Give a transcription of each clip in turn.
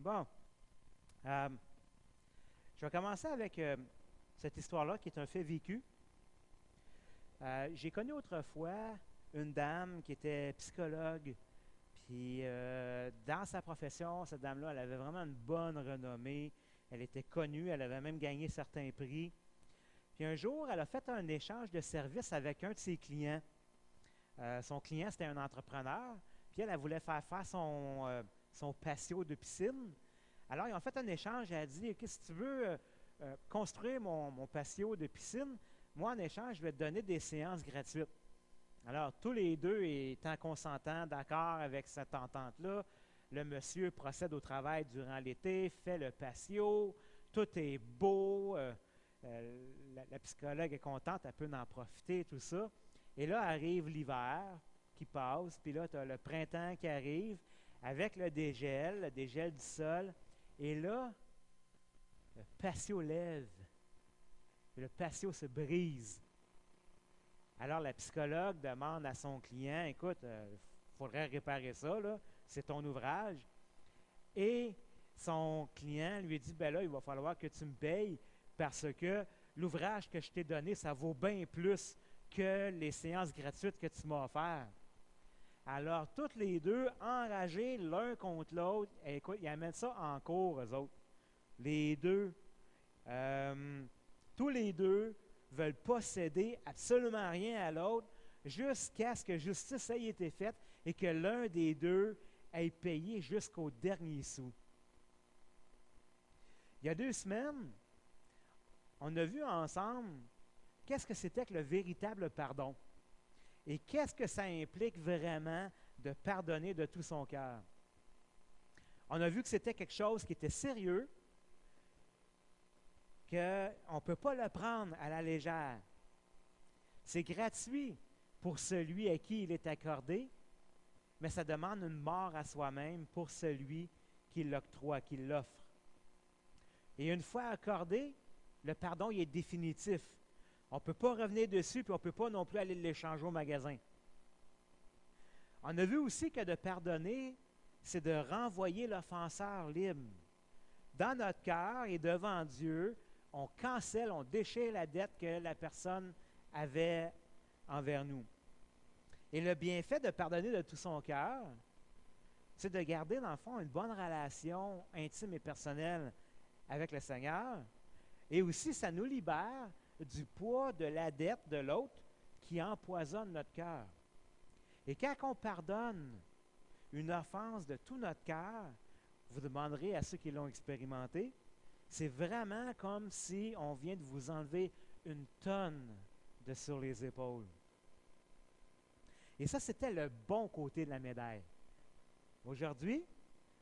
Bon, euh, je vais commencer avec cette histoire-là qui est un fait vécu. J'ai connu autrefois une dame qui était psychologue, puis dans sa profession, cette dame-là, elle avait vraiment une bonne renommée. Elle était connue, elle avait même gagné certains prix. Puis un jour, elle a fait un échange de services avec un de ses clients. Son client, c'était un entrepreneur, puis elle voulait faire son patio de piscine. Alors, ils ont fait un échange. Elle a dit, OK, si tu veux construire mon patio de piscine, moi, en échange, je vais te donner des séances gratuites. Alors, tous les deux étant consentants, d'accord avec cette entente-là, le monsieur procède au travail durant l'été, fait le patio, tout est beau, la psychologue est contente, elle peut en profiter, tout ça. Et là, arrive l'hiver qui passe, puis là, tu as le printemps qui arrive avec le dégel du sol, et là, le patio lève, le patio se brise. Alors, la psychologue demande à son client, écoute, il faudrait réparer ça, là, c'est ton ouvrage. Et son client lui dit, ben là, il va falloir que tu me payes parce que l'ouvrage que je t'ai donné, ça vaut bien plus que les séances gratuites que tu m'as offertes. Alors, toutes les deux, enragés l'un contre l'autre, écoute, ils amènent ça en cours, eux autres. Les deux, tous les deux veulent pas céder absolument rien à l'autre jusqu'à ce que justice ait été faite et que l'un des deux ait payé jusqu'au dernier sou. Il y a 2 semaines, on a vu ensemble qu'est-ce que c'était que le véritable pardon et qu'est-ce que ça implique vraiment de pardonner de tout son cœur. On a vu que c'était quelque chose qui était sérieux, qu'on ne peut pas le prendre à la légère. C'est gratuit pour celui à qui il est accordé, mais ça demande une mort à soi-même pour celui qui l'octroie, qui l'offre. Et une fois accordé, le pardon il est définitif. On ne peut pas revenir dessus, puis on ne peut pas non plus aller l'échanger au magasin. On a vu aussi que de pardonner, c'est de renvoyer l'offenseur libre. Dans notre cœur et devant Dieu, on cancelle, on déchire la dette que la personne avait envers nous. Et le bienfait de pardonner de tout son cœur, c'est de garder, dans le fond, une bonne relation intime et personnelle avec le Seigneur. Et aussi, ça nous libère du poids de la dette de l'autre qui empoisonne notre cœur. Et quand on pardonne une offense de tout notre cœur, vous demanderez à ceux qui l'ont expérimenté, c'est vraiment comme si on vient de vous enlever une tonne de sur les épaules. Et ça, c'était le bon côté de la médaille. Aujourd'hui,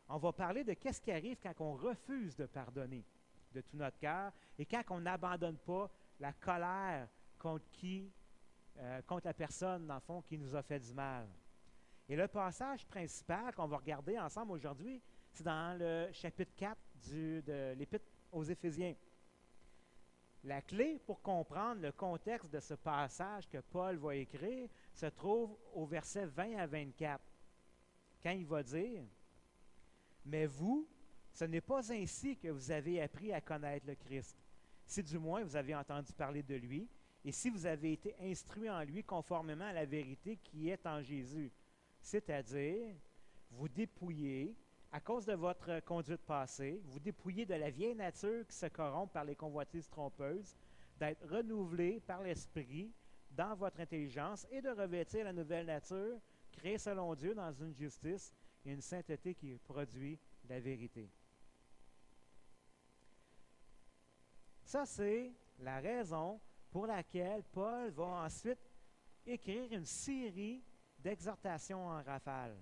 on va parler de qu'est-ce qui arrive quand on refuse de pardonner de tout notre cœur et quand on n'abandonne pas la colère contre la personne, dans le fond, qui nous a fait du mal. Et le passage principal qu'on va regarder ensemble aujourd'hui, c'est dans le chapitre 4 de l'Épître aux Éphésiens. La clé pour comprendre le contexte de ce passage que Paul va écrire se trouve au verset 20 à 24, quand il va dire « Mais vous, ce n'est pas ainsi que vous avez appris à connaître le Christ, si du moins vous avez entendu parler de lui, et si vous avez été instruits en lui conformément à la vérité qui est en Jésus, c'est-à-dire vous dépouillez, à cause de votre conduite passée, vous dépouillez de la vieille nature qui se corrompt par les convoitises trompeuses, d'être renouvelé par l'Esprit dans votre intelligence et de revêtir la nouvelle nature, créée selon Dieu dans une justice et une sainteté qui produit la vérité. » Ça, c'est la raison pour laquelle Paul va ensuite écrire une série d'exhortations en rafale.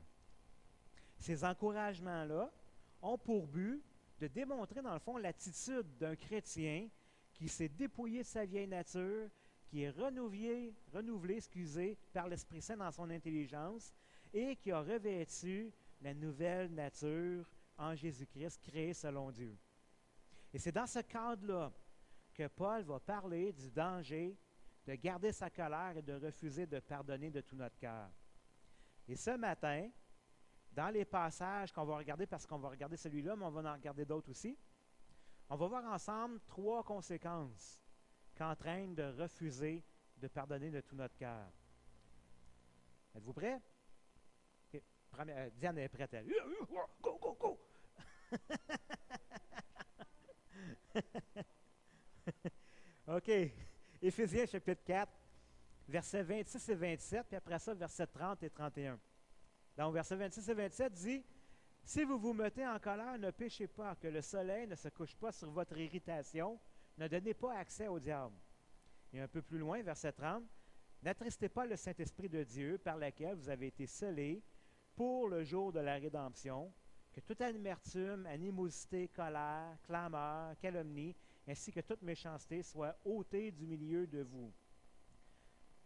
Ces encouragements-là ont pour but de démontrer, dans le fond, l'attitude d'un chrétien qui s'est dépouillé de sa vieille nature, qui est renouvelé par l'Esprit Saint dans son intelligence et qui a revêtu la nouvelle nature en Jésus-Christ, créée selon Dieu. Et c'est dans ce cadre-là que Paul va parler du danger de garder sa colère et de refuser de pardonner de tout notre cœur. Et ce matin, Dans les passages qu'on va regarder, parce qu'on va regarder celui-là, mais on va en regarder d'autres aussi, on va voir ensemble 3 conséquences qu'entraîne de refuser de pardonner de tout notre cœur. Êtes-vous prêts? Okay. Diane est prête. Elle. Go, go, go! OK. Éphésiens chapitre 4, versets 26 et 27, puis après ça, versets 30 et 31. Donc, versets 26 et 27 dit « Si vous vous mettez en colère, ne péchez pas, que le soleil ne se couche pas sur votre irritation, ne donnez pas accès au diable. » Et un peu plus loin, verset 30, « N'attristez pas le Saint-Esprit de Dieu, par lequel vous avez été scellés pour le jour de la rédemption, que toute amertume, animosité, colère, clameur, calomnie, ainsi que toute méchanceté soit ôtée du milieu de vous. »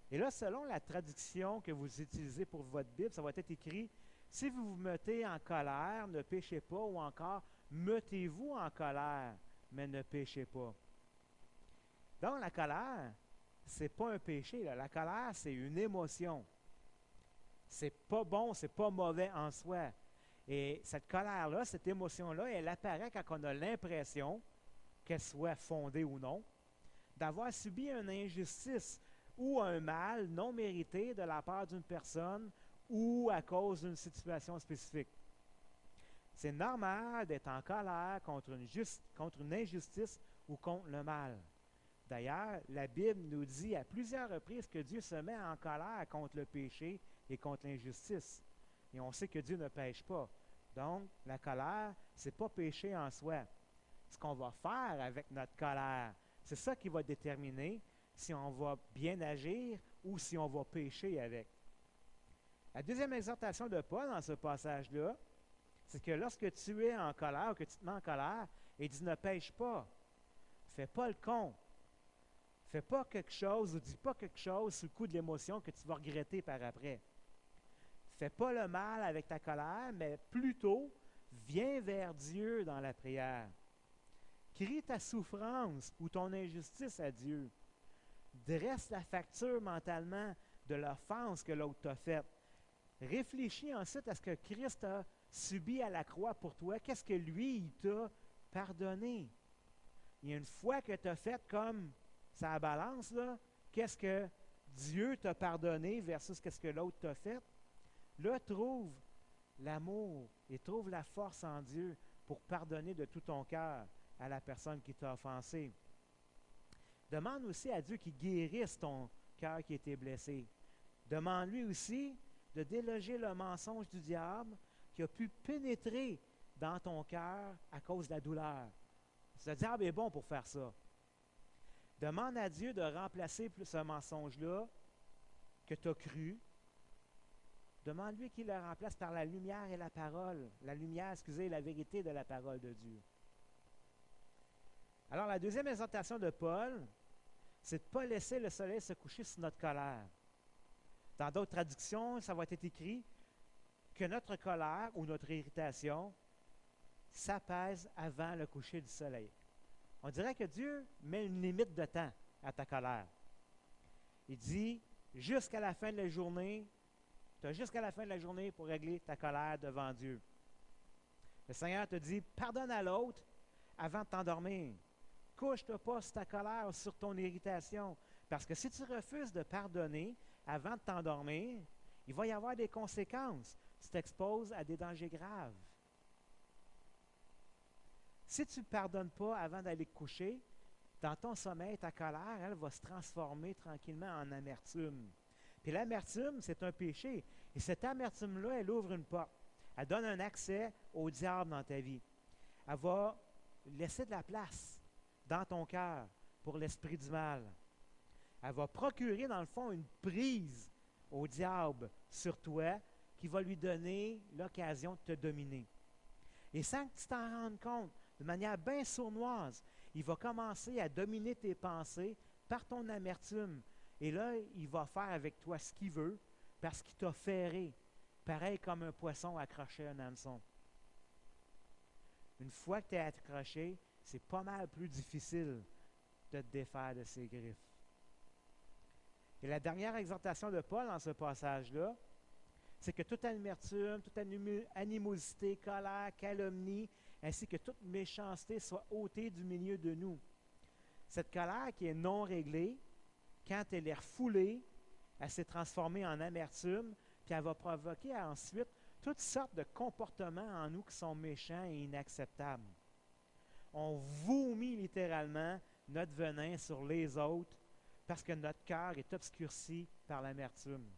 Et là, selon la traduction que vous utilisez pour votre Bible, ça va être écrit « Si vous vous mettez en colère, ne péchez pas » ou encore « Mettez-vous en colère, mais ne péchez pas ». Donc, la colère, ce n'est pas un péché. Là. La colère, c'est une émotion. C'est pas bon, c'est pas mauvais en soi. Et cette colère-là, cette émotion-là, elle apparaît quand on a l'impression, qu'elle soit fondée ou non, d'avoir subi une injustice ou un mal non mérité de la part d'une personne ou à cause d'une situation spécifique. C'est normal d'être en colère contre une injustice ou contre le mal. D'ailleurs, la Bible nous dit à plusieurs reprises que Dieu se met en colère contre le péché et contre l'injustice. Et on sait que Dieu ne pêche pas. Donc, la colère, ce n'est pas péché en soi. Ce qu'on va faire avec notre colère, c'est ça qui va déterminer si on va bien agir ou si on va pécher avec. La deuxième exhortation de Paul dans ce passage-là, c'est que lorsque tu es en colère ou que tu te mets en colère, il dit ne pêche pas. Fais pas le con. Fais pas quelque chose ou dis pas quelque chose sous le coup de l'émotion que tu vas regretter par après. Fais pas le mal avec ta colère, mais plutôt viens vers Dieu dans la prière. Crie ta souffrance ou ton injustice à Dieu. Dresse la facture mentalement de l'offense que l'autre t'a faite. Réfléchis ensuite à ce que Christ a subi à la croix pour toi. Qu'est-ce que lui, il t'a pardonné? Et une fois que tu as fait comme ça balance, là, qu'est-ce que Dieu t'a pardonné versus qu'est-ce que l'autre t'a fait? Là, trouve l'amour et trouve la force en Dieu pour pardonner de tout ton cœur à la personne qui t'a offensé. Demande aussi à Dieu qu'il guérisse ton cœur qui a été blessé. Demande-lui aussi de déloger le mensonge du diable qui a pu pénétrer dans ton cœur à cause de la douleur. Le diable est bon pour faire ça. Demande à Dieu de remplacer ce mensonge-là que tu as cru. Demande-lui qu'il le remplace par la lumière et la parole. La lumière, excusez, la vérité de la parole de Dieu. Alors, la deuxième exhortation de Paul, c'est de ne pas laisser le soleil se coucher sur notre colère. Dans d'autres traductions, ça va être écrit que notre colère ou notre irritation s'apaise avant le coucher du soleil. On dirait que Dieu met une limite de temps à ta colère. Il dit, jusqu'à la fin de la journée, tu as jusqu'à la fin de la journée pour régler ta colère devant Dieu. Le Seigneur te dit, pardonne à l'autre avant de t'endormir. Couche-toi pas sur ta colère ou sur ton irritation. Parce que si tu refuses de pardonner avant de t'endormir, il va y avoir des conséquences. Tu t'exposes à des dangers graves. Si tu ne pardonnes pas avant d'aller te coucher, dans ton sommeil, ta colère, elle va se transformer tranquillement en amertume. Puis l'amertume, c'est un péché. Et cette amertume-là, elle ouvre une porte. Elle donne un accès au diable dans ta vie. Elle va laisser de la place dans ton cœur pour l'esprit du mal. Elle va procurer, dans le fond, une prise au diable sur toi qui va lui donner l'occasion de te dominer. Et sans que tu t'en rendes compte, de manière bien sournoise, il va commencer à dominer tes pensées par ton amertume. Et là, il va faire avec toi ce qu'il veut parce qu'il t'a ferré, pareil comme un poisson accroché à un hameçon. Une fois que tu es accroché, c'est pas mal plus difficile de te défaire de ses griffes. Et la dernière exhortation de Paul dans ce passage-là, c'est que toute amertume, toute animosité, colère, calomnie, ainsi que toute méchanceté soit ôtée du milieu de nous. Cette colère qui est non réglée, quand elle est refoulée, elle s'est transformée en amertume, puis elle va provoquer ensuite toutes sortes de comportements en nous qui sont méchants et inacceptables. On vomit littéralement notre venin sur les autres parce que notre cœur est obscurci par l'amertume.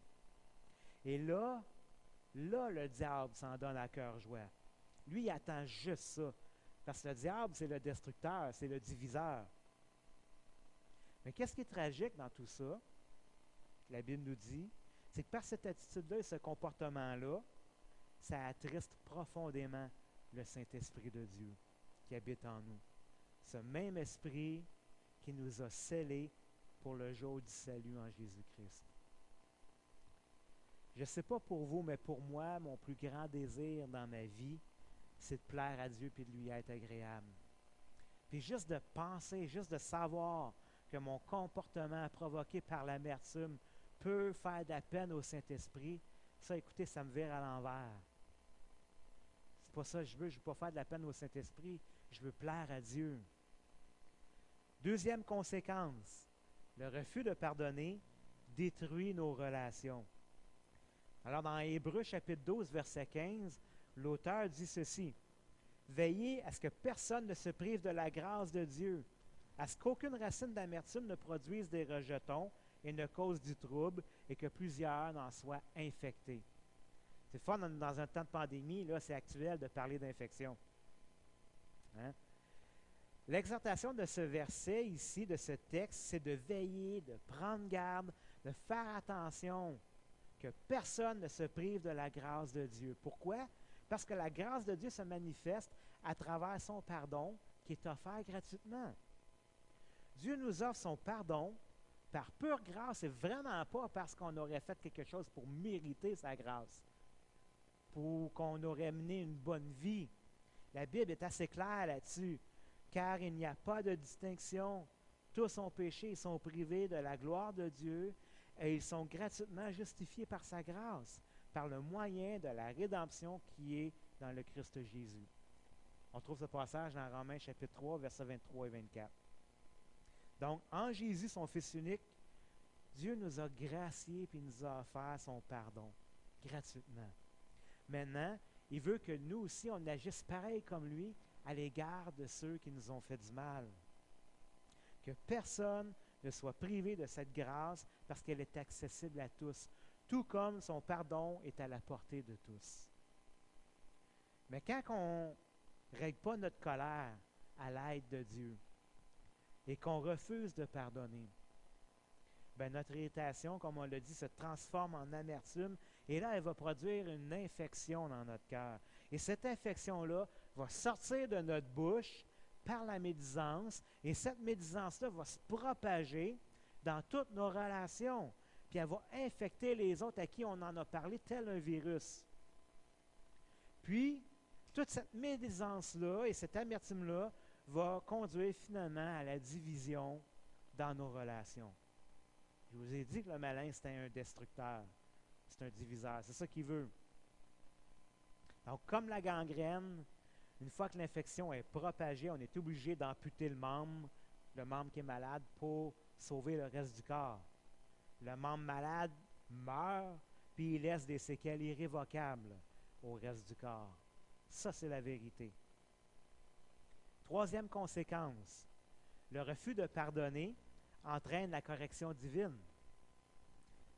Et là, le diable s'en donne à cœur joie. Lui, il attend juste ça. Parce que le diable, c'est le destructeur, c'est le diviseur. Mais qu'est-ce qui est tragique dans tout ça? La Bible nous dit, c'est que par cette attitude-là et ce comportement-là, ça attriste profondément le Saint-Esprit de Dieu qui habite en nous. Ce même esprit qui nous a scellés pour le jour du salut en Jésus-Christ. Je ne sais pas pour vous, mais pour moi, mon plus grand désir dans ma vie, c'est de plaire à Dieu et de lui être agréable. Puis juste de penser, juste de savoir que mon comportement provoqué par l'amertume peut faire de la peine au Saint-Esprit, ça, écoutez, ça me vire à l'envers. C'est pas ça que je veux pas faire de la peine au Saint-Esprit, je veux plaire à Dieu. Deuxième conséquence, le refus de pardonner détruit nos relations. Alors, dans Hébreux chapitre 12, verset 15, l'auteur dit ceci, « Veillez à ce que personne ne se prive de la grâce de Dieu, à ce qu'aucune racine d'amertume ne produise des rejetons et ne cause du trouble, et que plusieurs n'en soient infectés. » C'est fun, dans un temps de pandémie, là, c'est actuel de parler d'infection. Hein? L'exhortation de ce verset ici, de ce texte, c'est de veiller, de prendre garde, de faire attention que personne ne se prive de la grâce de Dieu. Pourquoi? Parce que la grâce de Dieu se manifeste à travers son pardon qui est offert gratuitement. Dieu nous offre son pardon par pure grâce et vraiment pas parce qu'on aurait fait quelque chose pour mériter sa grâce, pour qu'on aurait mené une bonne vie. La Bible est assez claire là-dessus, car il n'y a pas de distinction. Tous ont péché et sont privés de la gloire de Dieu et ils sont gratuitement justifiés par sa grâce, par le moyen de la rédemption qui est dans le Christ Jésus. On trouve ce passage dans Romains chapitre 3, versets 23 et 24. Donc, en Jésus, son Fils unique, Dieu nous a graciés et nous a offert son pardon, gratuitement. Maintenant, il veut que nous aussi, on agisse pareil comme lui à l'égard de ceux qui nous ont fait du mal. Que personne ne soit privé de cette grâce parce qu'elle est accessible à tous, tout comme son pardon est à la portée de tous. Mais quand on ne règle pas notre colère à l'aide de Dieu et qu'on refuse de pardonner, bien, notre irritation, comme on l'a dit, se transforme en amertume et là, elle va produire une infection dans notre cœur. Et cette infection-là va sortir de notre bouche par la médisance et cette médisance-là va se propager dans toutes nos relations. Puis elle va infecter les autres à qui on en a parlé tel un virus. Puis, toute cette médisance-là et cette amertume-là va conduire finalement à la division dans nos relations. Je vous ai dit que le malin, c'était un destructeur. C'est un diviseur. C'est ça qu'il veut. Donc, comme la gangrène, une fois que l'infection est propagée, on est obligé d'amputer le membre qui est malade, pour sauver le reste du corps. Le membre malade meurt, puis il laisse des séquelles irrévocables au reste du corps. Ça, c'est la vérité. Troisième conséquence, le refus de pardonner entraîne la correction divine.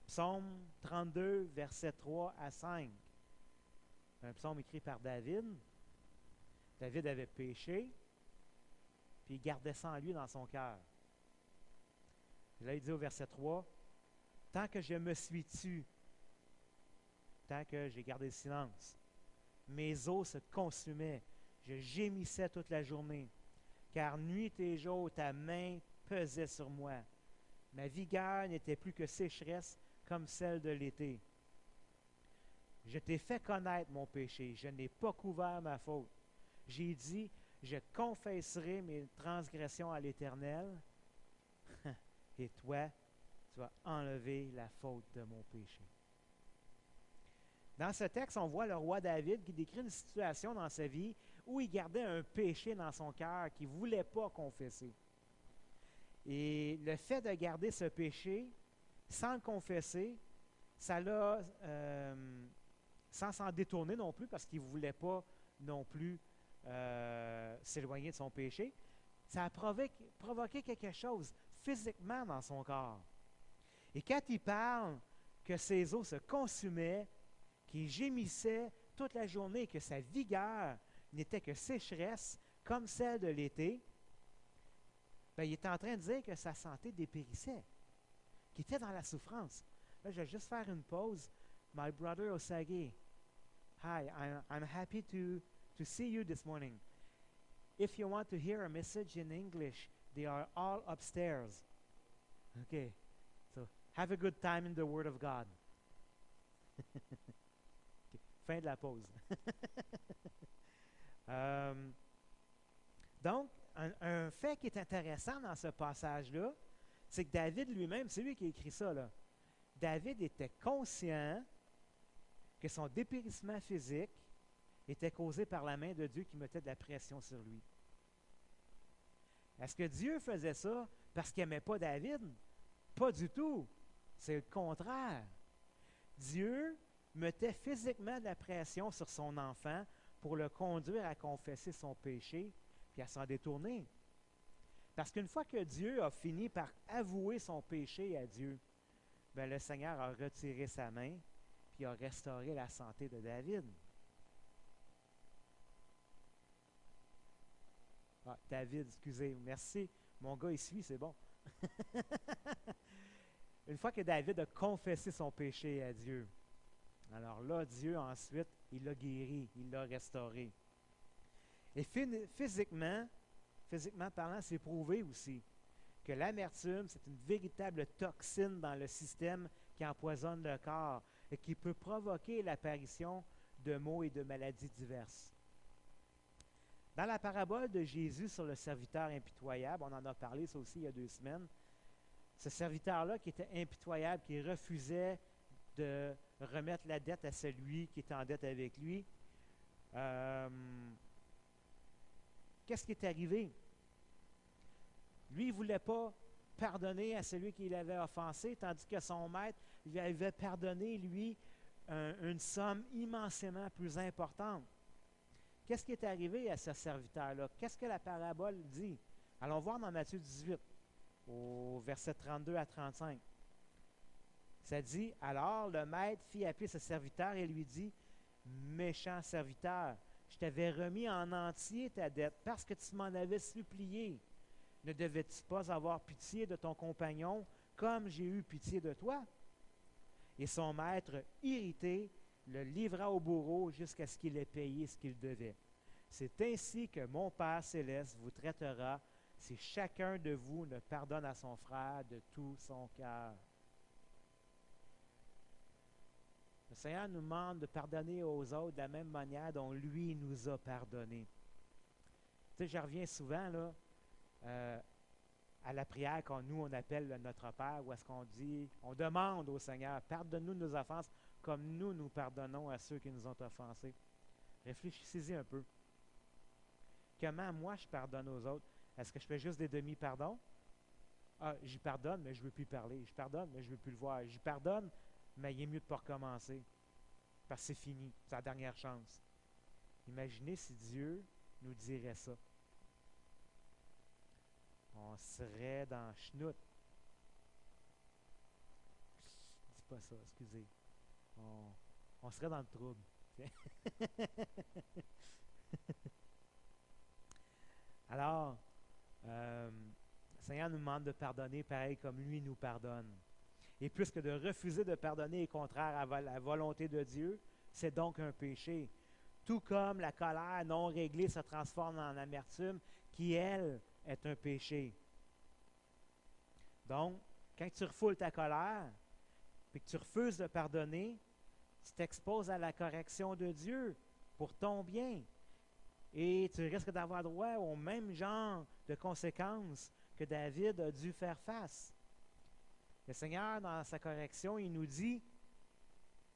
Psaume 32, versets 3 à 5. Un psaume écrit par David. David avait péché, puis il gardait ça en lui dans son cœur. Là, il dit au verset 3, « Tant que je me suis tu, tant que j'ai gardé le silence, mes os se consumaient, je gémissais toute la journée, car nuit et jour ta main pesait sur moi. Ma vigueur n'était plus que sécheresse comme celle de l'été. Je t'ai fait connaître mon péché, je n'ai pas couvert ma faute. J'ai dit, je confesserai mes transgressions à l'Éternel, et toi, tu vas enlever la faute de mon péché. » Dans ce texte, on voit le roi David qui décrit une situation dans sa vie où il gardait un péché dans son cœur qu'il ne voulait pas confesser. Et le fait de garder ce péché sans le confesser, ça l'a, sans s'en détourner non plus, parce qu'il ne voulait pas non plus s'éloigner de son péché, ça a provoqué quelque chose physiquement dans son corps. Et quand il parle que ses os se consumaient, qu'il gémissait toute la journée, que sa vigueur n'était que sécheresse, comme celle de l'été, ben, il est en train de dire que sa santé dépérissait, qu'il était dans la souffrance. Là, je vais juste faire une pause. My brother Osage, hi, I'm happy to see you this morning. If you want to hear a message in English, they are all upstairs. Okay, so have a good time in the Word of God. Okay, fin de la pause. Donc, un fait qui est intéressant dans ce passage-là, c'est que David lui-même, c'est lui qui a écrit ça, là. David était conscient que son dépérissement physique était causé par la main de Dieu qui mettait de la pression sur lui. Est-ce que Dieu faisait ça parce qu'il n'aimait pas David? Pas du tout. C'est le contraire. Dieu mettait physiquement de la pression sur son enfant pour le conduire à confesser son péché puis à s'en détourner. Parce qu'une fois que Dieu a fini par avouer son péché à Dieu, ben le Seigneur a retiré sa main puis a restauré la santé de David. Ah, David, excusez, merci. Mon gars, il suit, c'est bon. Une fois que David a confessé son péché à Dieu, alors là, Dieu, ensuite, il l'a guéri, il l'a restauré. Et physiquement parlant, c'est prouvé aussi que l'amertume, c'est une véritable toxine dans le système qui empoisonne le corps et qui peut provoquer l'apparition de maux et de maladies diverses. Dans la parabole de Jésus sur le serviteur impitoyable, on en a parlé ça aussi il y a 2 semaines, ce serviteur-là qui était impitoyable, qui refusait de remettre la dette à celui qui était en dette avec lui, qu'est-ce qui est arrivé? Lui, il ne voulait pas pardonner à celui qui l'avait offensé, tandis que son maître lui avait pardonné, lui, une somme immensément plus importante. Qu'est-ce qui est arrivé à ce serviteur-là? Qu'est-ce que la parabole dit? Allons voir dans Matthieu 18, au verset 32 à 35. Ça dit, « Alors le maître fit appeler ce serviteur et lui dit, « Méchant serviteur, je t'avais remis en entier ta dette parce que tu m'en avais supplié. Ne devais-tu pas avoir pitié de ton compagnon comme j'ai eu pitié de toi? » Et son maître, irrité, le livra au bourreau jusqu'à ce qu'il ait payé ce qu'il devait. C'est ainsi que mon Père céleste vous traitera si chacun de vous ne pardonne à son frère de tout son cœur. Le Seigneur nous demande de pardonner aux autres de la même manière dont lui nous a pardonné. Tu sais, je reviens souvent là, à la prière qu'on nous on appelle notre Père, où est-ce qu'on dit, on demande au Seigneur, pardonne-nous nos offenses comme nous pardonnons à ceux qui nous ont offensés. Réfléchissez-y un peu. Comment moi je pardonne aux autres? Est-ce que je fais juste des demi-pardons? Ah, j'y pardonne, mais je ne veux plus parler. Je pardonne, mais je ne veux plus le voir. J'y pardonne, mais il est mieux de ne pas recommencer. Parce que c'est fini. C'est la dernière chance. Imaginez si Dieu nous dirait ça. On serait dans chenoute. Dis pas ça, excusez. On serait dans le trouble. Alors, le Seigneur nous demande de pardonner pareil comme lui nous pardonne. Et puisque de refuser de pardonner est contraire à la volonté de Dieu, c'est donc un péché. Tout comme la colère non réglée se transforme en amertume, qui, elle, est un péché. Donc, quand tu refoules ta colère, puis que tu refuses de pardonner, tu t'exposes à la correction de Dieu pour ton bien. Et tu risques d'avoir droit au même genre de conséquences que David a dû faire face. Le Seigneur, dans sa correction, il nous dit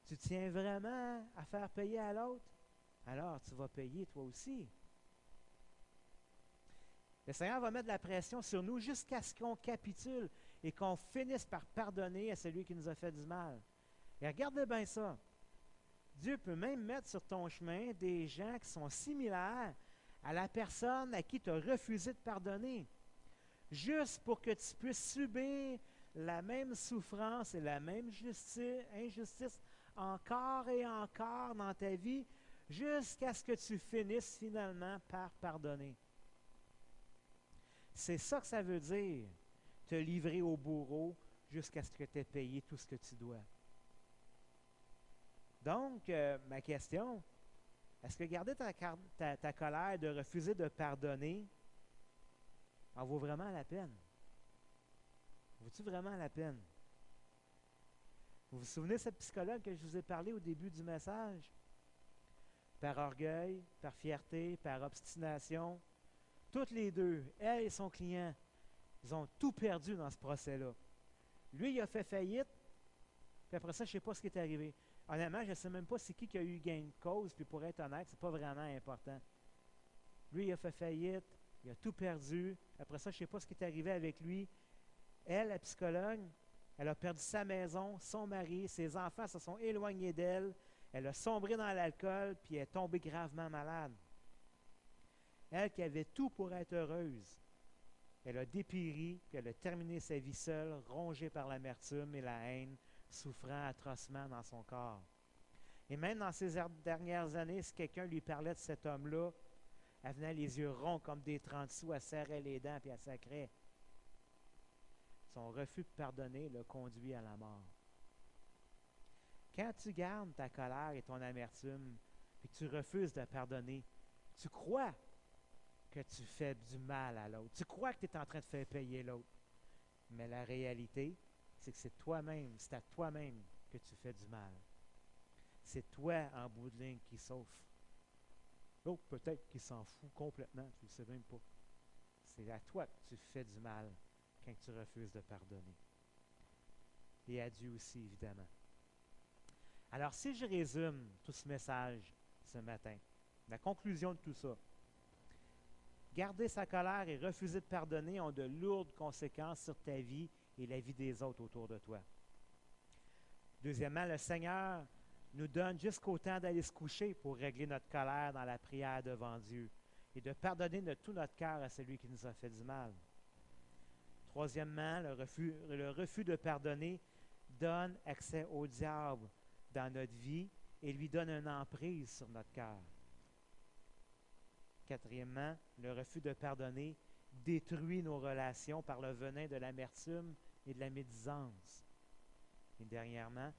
Tu tiens vraiment à faire payer à l'autre? Alors tu vas payer toi aussi. Le Seigneur va mettre de la pression sur nous jusqu'à ce qu'on capitule et qu'on finisse par pardonner à celui qui nous a fait du mal. Et regardez bien ça. Dieu peut même mettre sur ton chemin des gens qui sont similaires à la personne à qui tu as refusé de pardonner, juste pour que tu puisses subir la même souffrance et la même injustice encore et encore dans ta vie, jusqu'à ce que tu finisses finalement par pardonner. C'est ça que ça veut dire, te livrer au bourreau jusqu'à ce que tu aies payé tout ce que tu dois. Donc, ma question, est-ce que garder ta colère, de refuser de pardonner, en vaut vraiment la peine? Vaut-tu vraiment la peine? Vous vous souvenez de cette psychologue que je vous ai parlé au début du message? Par orgueil, par fierté, par obstination, toutes les deux, elle et son client, ils ont tout perdu dans ce procès-là. Lui, il a fait faillite, puis après ça, je ne sais pas ce qui est arrivé. Honnêtement, je ne sais même pas c'est qui a eu gain de cause, puis pour être honnête, ce n'est pas vraiment important. Lui, il a fait faillite, il a tout perdu. Après ça, je ne sais pas ce qui est arrivé avec lui. Elle, la psychologue, elle a perdu sa maison, son mari, ses enfants se sont éloignés d'elle. Elle a sombré dans l'alcool, puis elle est tombée gravement malade. Elle qui avait tout pour être heureuse, elle a dépéri, puis elle a terminé sa vie seule, rongée par l'amertume et la haine, souffrant atrocement dans son corps. Et même dans ces dernières années, si quelqu'un lui parlait de cet homme-là, elle venait les yeux ronds comme des 30 sous, elle serrait les dents puis elle sacrait. Son refus de pardonner l'a conduit à la mort. Quand tu gardes ta colère et ton amertume, et que tu refuses de pardonner, tu crois que tu fais du mal à l'autre. Tu crois que tu es en train de faire payer l'autre. Mais la réalité, c'est que c'est toi-même, c'est à toi-même que tu fais du mal. C'est toi, en bout de ligne, qui souffre. L'autre, peut-être qu'il s'en fout complètement, tu ne le sais même pas. C'est à toi que tu fais du mal quand tu refuses de pardonner. Et à Dieu aussi, évidemment. Alors, si je résume tout ce message ce matin, la conclusion de tout ça, garder sa colère et refuser de pardonner ont de lourdes conséquences sur ta vie et la vie des autres autour de toi. Deuxièmement, le Seigneur nous donne jusqu'au temps d'aller se coucher pour régler notre colère dans la prière devant Dieu et de pardonner de tout notre cœur à celui qui nous a fait du mal. Troisièmement, le refus de pardonner donne accès au diable dans notre vie et lui donne une emprise sur notre cœur. Quatrièmement, le refus de pardonner détruit nos relations par le venin de l'amertume et de la médisance. Et dernièrement,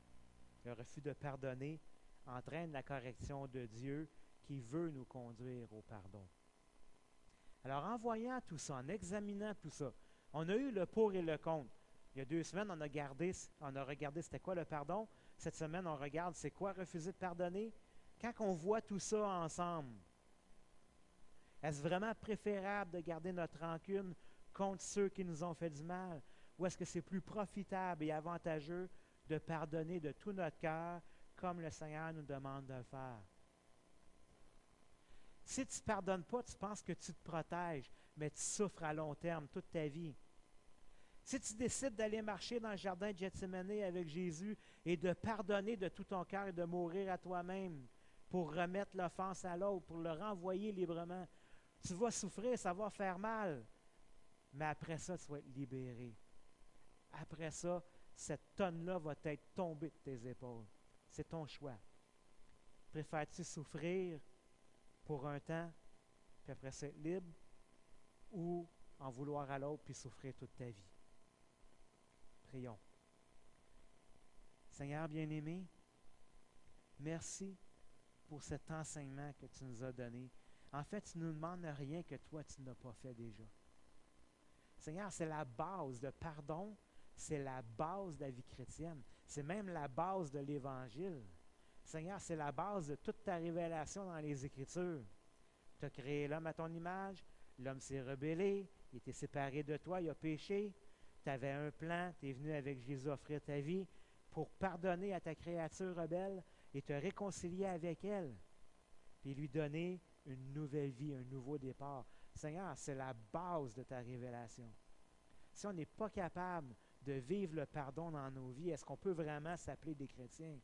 le refus de pardonner entraîne la correction de Dieu qui veut nous conduire au pardon. Alors, en voyant tout ça, en examinant tout ça, on a eu le pour et le contre. Il y a 2 semaines, on a regardé c'était quoi le pardon. Cette semaine, on regarde c'est quoi refuser de pardonner. Quand on voit tout ça ensemble, est-ce vraiment préférable de garder notre rancune contre ceux qui nous ont fait du mal? Ou est-ce que c'est plus profitable et avantageux de pardonner de tout notre cœur comme le Seigneur nous demande de le faire? Si tu ne pardonnes pas, tu penses que tu te protèges, mais tu souffres à long terme toute ta vie. Si tu décides d'aller marcher dans le jardin de Gethsémane avec Jésus et de pardonner de tout ton cœur et de mourir à toi-même pour remettre l'offense à l'autre, pour le renvoyer librement, tu vas souffrir, ça va faire mal. Mais après ça, tu vas être libéré. Après ça, cette tonne-là va être tombée de tes épaules. C'est ton choix. Préfères-tu souffrir pour un temps, puis après ça être libre, ou en vouloir à l'autre, puis souffrir toute ta vie? Prions. Seigneur bien-aimé, merci pour cet enseignement que tu nous as donné. En fait, tu ne nous demandes rien que toi, tu n'as pas fait déjà. Seigneur, c'est la base de pardon, c'est la base de la vie chrétienne. C'est même la base de l'Évangile. Seigneur, c'est la base de toute ta révélation dans les Écritures. Tu as créé l'homme à ton image, l'homme s'est rebellé, il était séparé de toi, il a péché. Tu avais un plan, tu es venu avec Jésus offrir ta vie pour pardonner à ta créature rebelle et te réconcilier avec elle, puis lui donner une nouvelle vie, un nouveau départ. Seigneur, c'est la base de ta révélation. Si on n'est pas capable de vivre le pardon dans nos vies, est-ce qu'on peut vraiment s'appeler des chrétiens?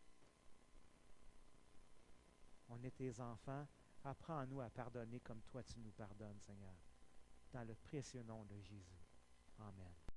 On est tes enfants. Apprends-nous à pardonner comme toi tu nous pardonnes, Seigneur. Dans le précieux nom de Jésus. Amen.